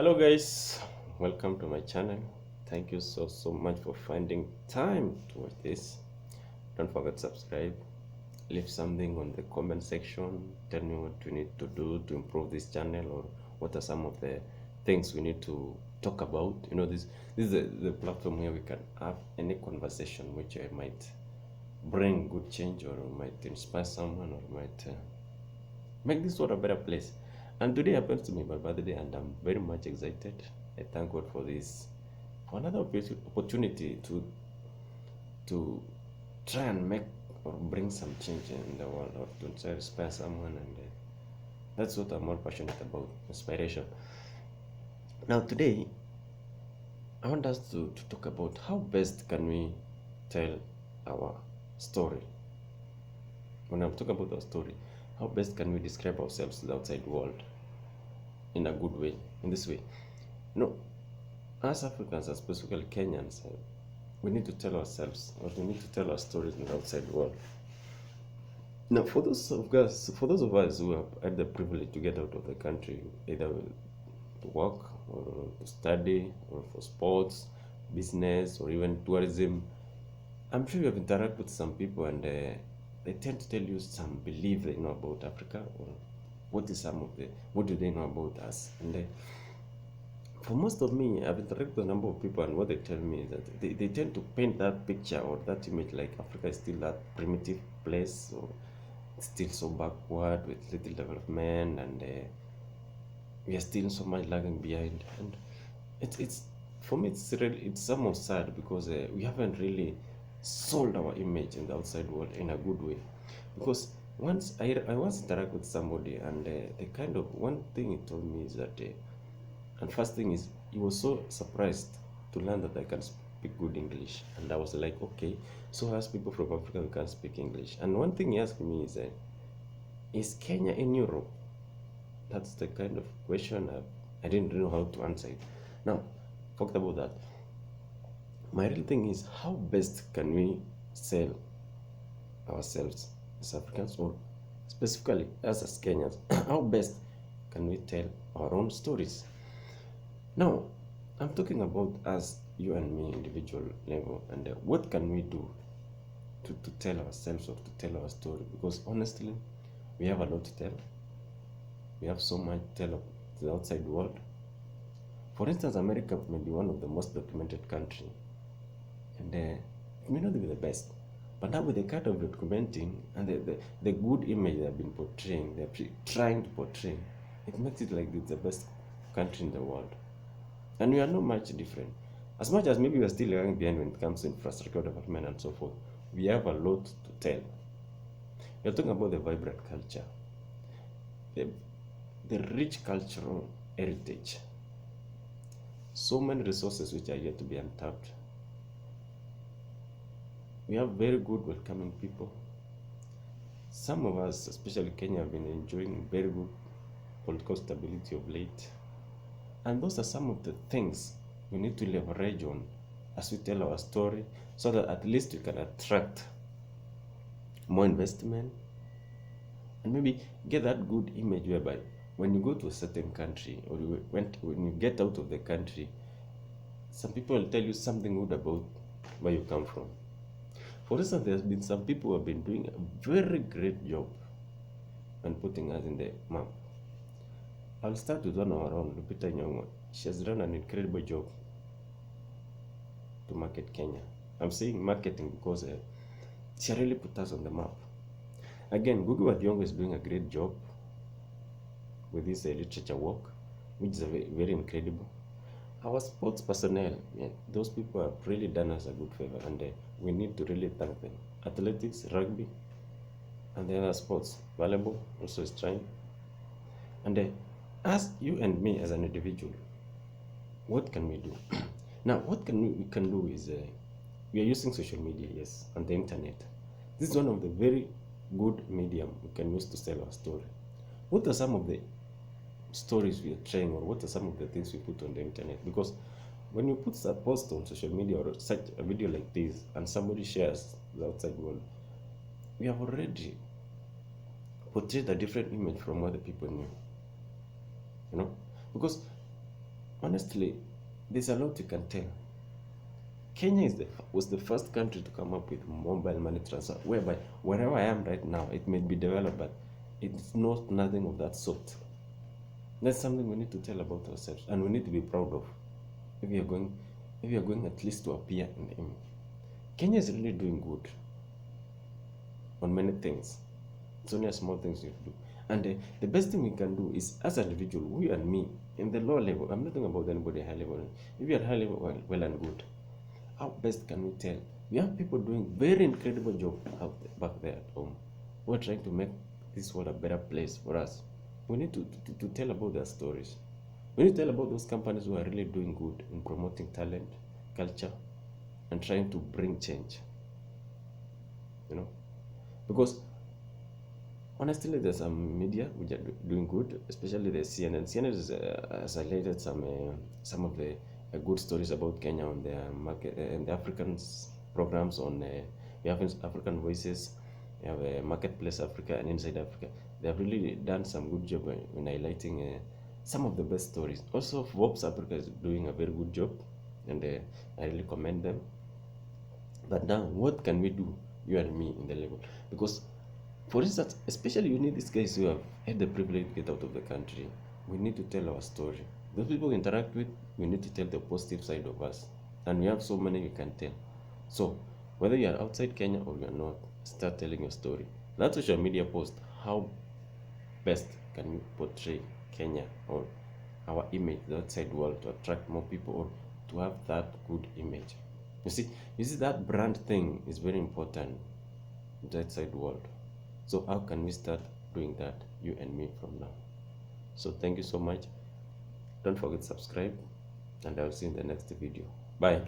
Hello guys, welcome to my channel. Thank you so much for finding time to watch this. Don't forget to subscribe. Leave something on the comment section. Tell me what we need to do to improve this channel, or what are some of the things we need to talk about. This is the platform where we can have any conversation which I might bring good change, or might inspire someone, or might make this world a better place. And today happens to be my birthday, and I'm very much excited. I thank God for this, for another opportunity to try and make or bring some change in the world, or to try to inspire someone. And that's what I'm more passionate about: inspiration. Now, today, I want us to talk about how best can we tell our story. When I'm talking about our story, how best can we describe ourselves to the outside world in a good way, in this way? You know, as Africans, and specifically Kenyans, we need to tell ourselves, or we need to tell our stories in the outside world. Now, for those of us who have had the privilege to get out of the country, either to work, or to study, or for sports, business, or even tourism, I'm sure you have interacted with some people, and they tend to tell you some belief they know about Africa, or what do they know about us. And for most of me, I've interacted with a number of people, and what they tell me is that they tend to paint that picture or that image like Africa is still that primitive place, or it's still so backward with little development, and we are still so much lagging behind. And it's for me, it's somewhat sad, because we haven't really sold our image in the outside world in a good way. Because I once interacted with somebody, and the kind of one thing he told me is that. And first thing is, he was so surprised to learn that I can speak good English. And I was like, okay, so as people from Africa, we can speak English. And one thing he asked me is Kenya in Europe? That's the kind of question I didn't know how to answer it. Now, forget about that. My real thing is, how best can we sell ourselves as Africans, or specifically as Kenyans? How best can we tell our own stories? Now, I'm talking about us, you and me, individual level, and what can we do to tell ourselves, or to tell our story? Because honestly, we have a lot to tell. We have so much to tell to the outside world. For instance, America may be one of the most documented country, and it may not be the best. But now with the kind of documenting and the good image they've been portraying, they're trying to portray, it makes it like it's the best country in the world. And we are not much different. As much as maybe we are still lagging behind when it comes to infrastructure development and so forth, we have a lot to tell. We are talking about the vibrant culture, the rich cultural heritage, so many resources which are yet to be untapped. We have very good welcoming people. Some of us, especially Kenya, have been enjoying very good political stability of late. And those are some of the things we need to leverage on as we tell our story, so that at least we can attract more investment, and maybe get that good image whereby when you go to a certain country, or when you get out of the country, some people will tell you something good about where you come from. For instance, there's been some people who have been doing a very great job and putting us in the map. I'll start with one of our own, Lupita Nyong'o. She has done an incredible job to market Kenya. I'm saying marketing because she really put us on the map. Again, Gugu wa Thiong'o is doing a great job with this literature work, which is very, very incredible. Our sports personnel, yeah, those people have really done us a good favor, and we need to really thank them. Athletics, rugby, and the other sports, volleyball also is trying. And as you and me as an individual, what can we do? Now, what we can do is, we are using social media, yes, and the internet. This is one of the very good medium we can use to sell our story. What are some of the stories we are trying, or what are some of the things we put on the internet? Because when you put a post on social media, or such a video like this, and somebody shares the outside world, we have already portrayed a different image from what the people knew. Because honestly, there's a lot you can tell. Kenya was the first country to come up with mobile money transfer, whereby wherever I am right now, it may be developed, but it's not nothing of that sort. That's something we need to tell about ourselves, and we need to be proud of. If you're going at least to appear in the image. Kenya is really doing good on many things. It's only a small things you have to do. And the best thing we can do is, as an individual, we and me, in the low level, I'm not talking about anybody high level. If you're at high level, well and good. How best can we tell? We have people doing very incredible job out there, back there at home. We're trying to make this world a better place for us. We need to tell about their stories. We need to tell about those companies who are really doing good in promoting talent, culture, and trying to bring change. Because honestly, there's some media which are doing good, especially the CNN. CNN has highlighted some of the good stories about Kenya on their market and the Africans programs on we have African Voices, we have Marketplace Africa and Inside Africa. They have really done some good job in highlighting some of the best stories. Also, Forbes Africa is doing a very good job, and I really commend them. But now, what can we do, you and me, in the level? Because, for instance, especially you need these guys who have had the privilege to get out of the country. We need to tell our story. Those people we interact with, we need to tell the positive side of us. And we have so many we can tell. So, whether you are outside Kenya or you are not, start telling your story. That social media post, how best can you portray Kenya or our image, the outside world, to attract more people or to have that good image. You see that brand thing is very important in the outside world. So how can we start doing that, you and me, from now? So thank you so much. Don't forget to subscribe, and I'll see you in the next video. Bye.